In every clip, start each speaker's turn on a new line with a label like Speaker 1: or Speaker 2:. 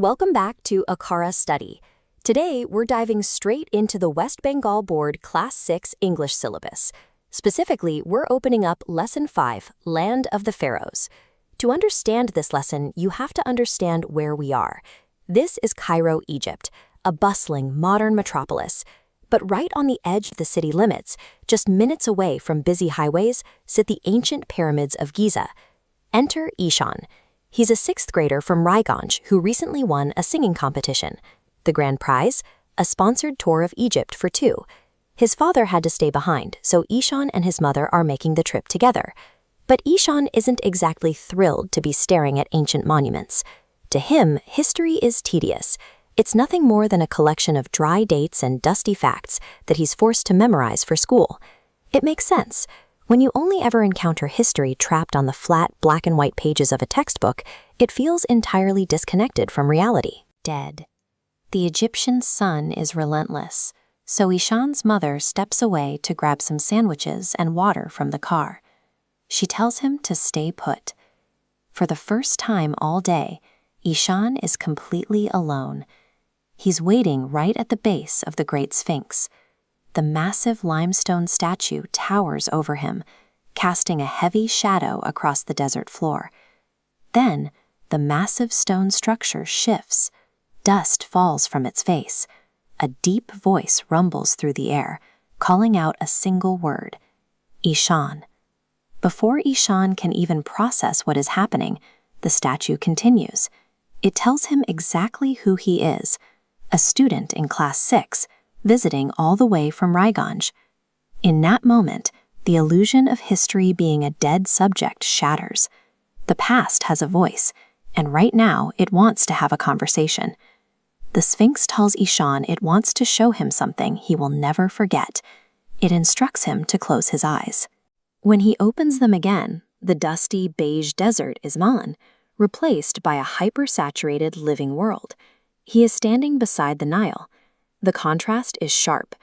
Speaker 1: Welcome back to AKHARA Study. Today, we're diving straight into the West Bengal Board Class 6 English syllabus. Specifically, we're opening up Lesson 5, Land of the Pharaohs. To understand this lesson, you have to understand where we are. This is Cairo, Egypt, a bustling, modern metropolis. But right on the edge of the city limits, just minutes away from busy highways, sit the ancient pyramids of Giza. Enter Ishan. He's a 6th grader from Raiganj who recently won a singing competition. The grand prize? A sponsored tour of Egypt for 2. His father had to stay behind, so Ishan and his mother are making the trip together. But Ishan isn't exactly thrilled to be staring at ancient monuments. To him, history is tedious. It's nothing more than a collection of dry dates and dusty facts that he's forced to memorize for school. It makes sense. When you only ever encounter history trapped on the flat, black-and-white pages of a textbook, it feels entirely disconnected from reality. Dead. The Egyptian sun is relentless, so Ishan's mother steps away to grab some sandwiches and water from the car. She tells him to stay put. For the first time all day, Ishan is completely alone. He's waiting right at the base of the Great Sphinx. The massive limestone statue towers over him, casting a heavy shadow across the desert floor. Then, the massive stone structure shifts. Dust falls from its face. A deep voice rumbles through the air, calling out a single word: Ishan. Before Ishan can even process what is happening, the statue continues. It tells him exactly who he is, a student in Class 6, visiting all the way from Raiganj. In that moment, the illusion of history being a dead subject shatters. The past has a voice, and right now it wants to have a conversation. The Sphinx tells Ishan it wants to show him something he will never forget. It instructs him to close his eyes. When he opens them again, the dusty beige desert is gone, replaced by a hyper-saturated living world. He is standing beside the Nile. The contrast is sharp.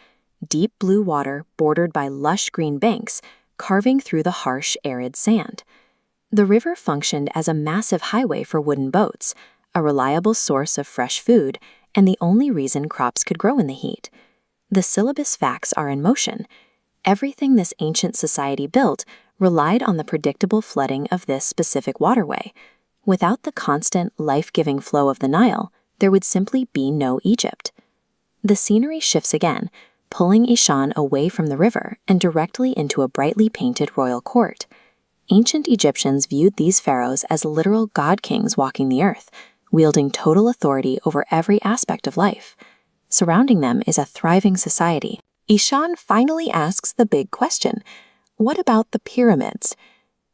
Speaker 1: Deep blue water bordered by lush green banks, carving through the harsh, arid sand. The river functioned as a massive highway for wooden boats, a reliable source of fresh food, and the only reason crops could grow in the heat. The syllabus facts are in motion. Everything this ancient society built relied on the predictable flooding of this specific waterway. Without the constant, life-giving flow of the Nile, there would simply be no Egypt. The scenery shifts again, pulling Ishan away from the river and directly into a brightly painted royal court. Ancient Egyptians viewed these pharaohs as literal god-kings walking the earth, wielding total authority over every aspect of life. Surrounding them is a thriving society. Ishan finally asks the big question: what about the pyramids?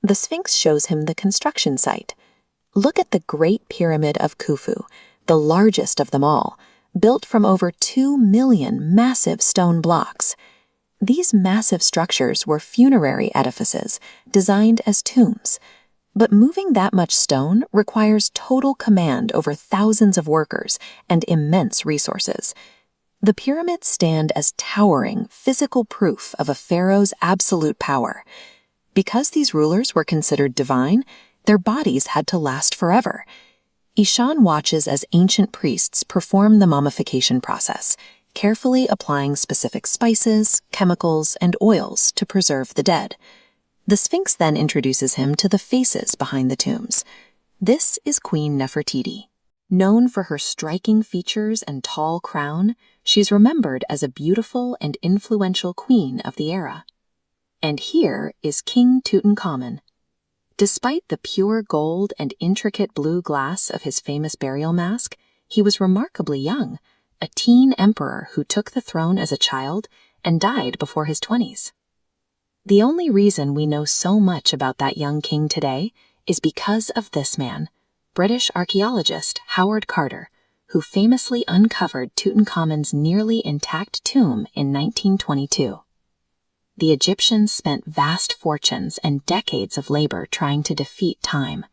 Speaker 1: The Sphinx shows him the construction site. Look at the Great Pyramid of Khufu, the largest of them all, built from over 2 million massive stone blocks. These massive structures were funerary edifices designed as tombs. But moving that much stone requires total command over thousands of workers and immense resources. The pyramids stand as towering, physical proof of a pharaoh's absolute power. Because these rulers were considered divine, their bodies had to last forever. Ishan watches as ancient priests perform the mummification process, carefully applying specific spices, chemicals, and oils to preserve the dead. The Sphinx then introduces him to the faces behind the tombs. This is Queen Nefertiti. Known for her striking features and tall crown, she's remembered as a beautiful and influential queen of the era. And here is King Tutenkhamun. Despite the pure gold and intricate blue glass of his famous burial mask, he was remarkably young, a teen emperor who took the throne as a child and died before his 20s. The only reason we know so much about that young king today is because of this man, British archaeologist Howard Carter, who famously uncovered Tutenkhamun's nearly intact tomb in 1922. The Egyptians spent vast fortunes and decades of labor trying to defeat time.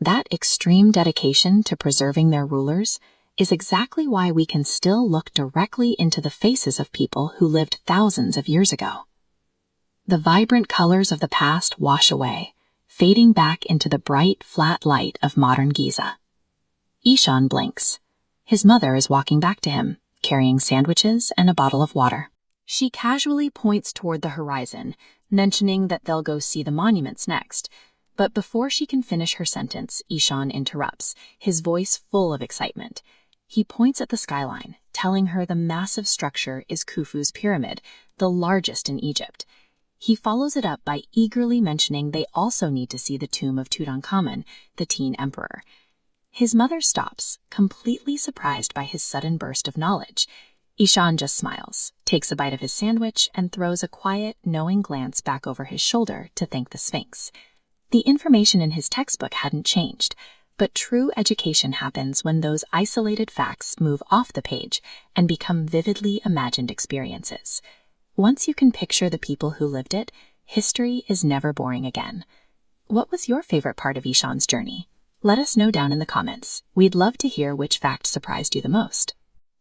Speaker 1: That extreme dedication to preserving their rulers is exactly why we can still look directly into the faces of people who lived thousands of years ago. The vibrant colors of the past wash away, fading back into the bright, flat light of modern Giza. Ishan blinks. His mother is walking back to him, carrying sandwiches and a bottle of water. She casually points toward the horizon, mentioning that they'll go see the monuments next. But before she can finish her sentence, Ishan interrupts, his voice full of excitement. He points at the skyline, telling her the massive structure is Khufu's pyramid, the largest in Egypt. He follows it up by eagerly mentioning they also need to see the tomb of Tutenkhamun, the teen emperor. His mother stops, completely surprised by his sudden burst of knowledge. Ishan just smiles, takes a bite of his sandwich, and throws a quiet, knowing glance back over his shoulder to thank the Sphinx. The information in his textbook hadn't changed, but true education happens when those isolated facts move off the page and become vividly imagined experiences. Once you can picture the people who lived it, history is never boring again. What was your favorite part of Ishan's journey? Let us know down in the comments. We'd love to hear which fact surprised you the most.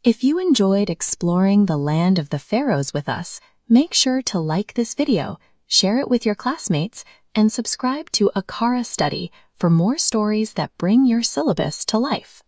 Speaker 1: If you enjoyed exploring the land of the pharaohs with us, make sure to like this video, share it with your classmates, and subscribe to AKHARA Study for more stories that bring your syllabus to life.